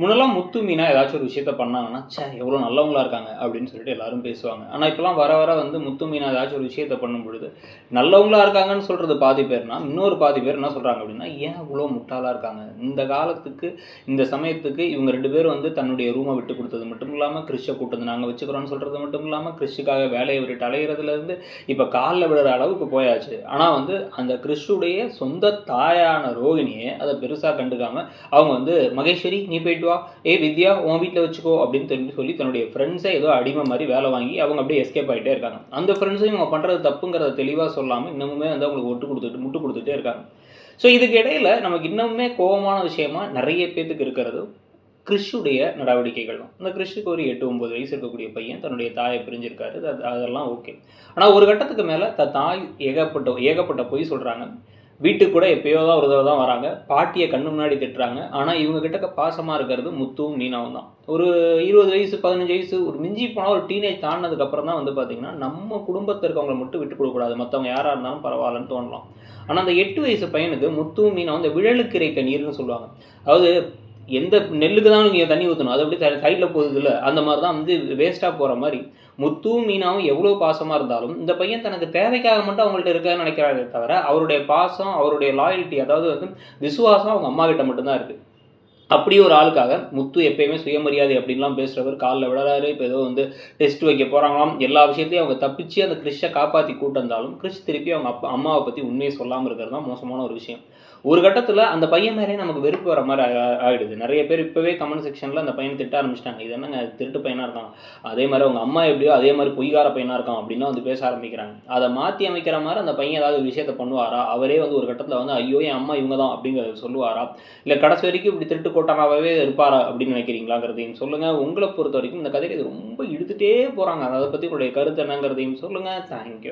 முன்னெல்லாம் முத்து மீனா ஏதாச்சும் ஒரு விஷயத்த பண்ணாங்கன்னா, ச்சே எவ்வளோ நல்லவங்களா இருக்காங்க அப்படின்னு சொல்லிட்டு எல்லாரும் பேசுவாங்க. ஆனா இப்பலாம் வர வர வந்து முத்து மீனா ஏதாச்சும் ஒரு விஷயத்த பண்ணும்பொழுது, நல்லவங்களா இருக்காங்கன்னு சொல்றது பாதி பேர்னா, இன்னொரு பாதி பேர் என்ன சொல்றாங்க அப்படின்னா, ஏன் இவ்வளோ முட்டாளா இருக்காங்க? இந்த காலத்துக்கு, இந்த சமயத்துக்கு இவங்க 2 பேரும் வந்து தன்னுடைய ரூம விட்டு குடுத்தது மட்டும் இல்லாம, கிறிஷ கூட்டு வந்து நாங்க வச்சுக்கிறோம்னு சொல்றது மட்டும் இல்லாம, கிறிஷுக்காக வேலைய விட்டுட்டு அலையிறதுலேருந்து, இப்ப கால்ல விழுற அளவுக்கு போயாச்சு. ஆனா வந்து அந்த கிறிஷுடைய சொந்த தாயான ரோகிணியே அத பெருசா கண்டுக்காம, அவங்க வந்து மகேஸ்வரி நீ போயிட்டு வா, வித்யா உன் வீட்டில் வச்சுக்கோ அப்படின்னு சொல்லி தன்னுடைய ஃப்ரெண்ட்ஸை ஏதோ அடிமை மாதிரி வேலை வாங்கி அவங்க அப்படியே எஸ்கேப் ஆகிட்டே இருக்காங்க. அந்த ஃப்ரெண்ட்ஸையும் அவங்க பண்ணுறது தப்புங்கிறத தெளிவாக சொல்லாமல் இன்னமுமே வந்து அவங்களுக்கு முட்டு கொடுத்துட்டே இருக்காங்க. ஸோ இதுக்கு இடையில நமக்கு இன்னமுமே கோபமான விஷயமா நிறைய பேத்துக்கு இருக்கிறது கிறிஷுடைய நடவடிக்கைகள் தான். இந்த கிறிஷுக்கு ஒரு 8, 9 வயசு இருக்கக்கூடிய பையன் தன்னுடைய தாயை பிரிஞ்சிருக்காரு. அதெல்லாம் ஓகே. ஆனால் ஒரு கட்டத்துக்கு மேலே தாய் ஏகப்பட்ட பொய் சொல்கிறாங்க. வீட்டுக்கு கூட எப்பயோ தான் ஒரு தடவை தான் வராங்க. பாட்டியை கண்ணு முன்னாடி திட்டுறாங்க. ஆனால் இவங்க கிட்ட பாசமாக இருக்கிறது முத்துவும் மீனாவும் தான். ஒரு 20 வயசு 15 வயசு ஒரு மிஞ்சி போனால் ஒரு டீனேஜ் தாண்டினதுக்கப்புறம் தான் வந்து பார்த்திங்கன்னா, நம்ம குடும்பத்தில் இருக்கவங்களை மட்டும் விட்டு கொடுக்கக்கூடாது, மற்றவங்க யாராக இருந்தாலும் பரவாயில்லன்னு தோணலாம். ஆனால் அந்த 8 வயசு பையனுக்கு முத்துவும் மீனாவும் அந்த விழலுக்கு இறைத்த நீர்னு சொல்லுவாங்க. அதாவது எந்த நெல்லுக்கு தான் நீங்கள் தண்ணி ஊற்றணும், அது அப்படி சைடில் போகுது இல்லை, அந்த மாதிரி தான் வந்து வேஸ்ட்டாக போகிற மாதிரி முத்துவும் மீனாவும் எவ்வளோ பாசமாக இருந்தாலும் இந்த பையன் தனக்கு தேவைக்காக மட்டும் அவங்கள்ட்ட இருக்கான்னு நினைக்கிறாரே தவிர அவருடைய பாசம், அவருடைய லாயல்ட்டி, அதாவது வந்து விசுவாசம் அவங்க அம்மா கிட்ட மட்டும்தான் இருக்குது. அப்படி ஒரு ஆளுக்காக முத்து எப்பயுமே சுயமரியாதை அப்படின்லாம் பேசுகிறவர் காலில் விழறாரு. இப்போ ஏதோ வந்து டெஸ்ட் வைக்க போகிறாங்களாம். எல்லா விஷயத்தையும் அவங்க தப்பிச்சு அந்த கிறிஷை காப்பாற்றி கூட்டு வந்தாலும் கிறிஷ் திருப்பி அவங்க அம்மாவை பற்றி உண்மையை சொல்லாமல் இருக்கிறது தான் மோசமான ஒரு விஷயம். ஒரு கட்டத்தில் அந்த பையன் மேலே நமக்கு வெறுப்பு வர மாதிரி ஆகிடுது. நிறைய பேர் இப்போவே கமெண்ட் செக்ஷனில் அந்த பையனை திட்ட ஆரம்பிச்சிட்டாங்க. இது என்னங்க திருட்டு பையனாக இருக்கான், அதே மாதிரி அவங்க அம்மா எப்படியோ அதே மாதிரி பொய்கார பையனாக இருக்கான் அப்படின்னா வந்து பேச ஆரம்பிக்கிறாங்க. அதை மாற்றி அமைக்கிற மாதிரி அந்த பையன் ஏதாவது விஷயத்தை பண்ணுவாரா? அவரே வந்து ஒரு கட்டத்தில் வந்து ஐயோ என் அம்மா இவங்க தான் அப்படிங்கிறத சொல்லுவாரா? இல்லை கடைசி வரைக்கும் இப்படி திருட்டு கோட்டானாவே இருப்பாரா அப்படின்னு நினைக்கிறீங்களாங்கிறதையும் சொல்லுங்கள். உங்களை பொறுத்த வரைக்கும் இந்த கதையை ரொம்ப இழுத்துட்டே போகிறாங்க. அதை பற்றி உங்களுடைய கருத்து என்னங்கிறதையும் சொல்லுங்கள். தேங்க்யூ.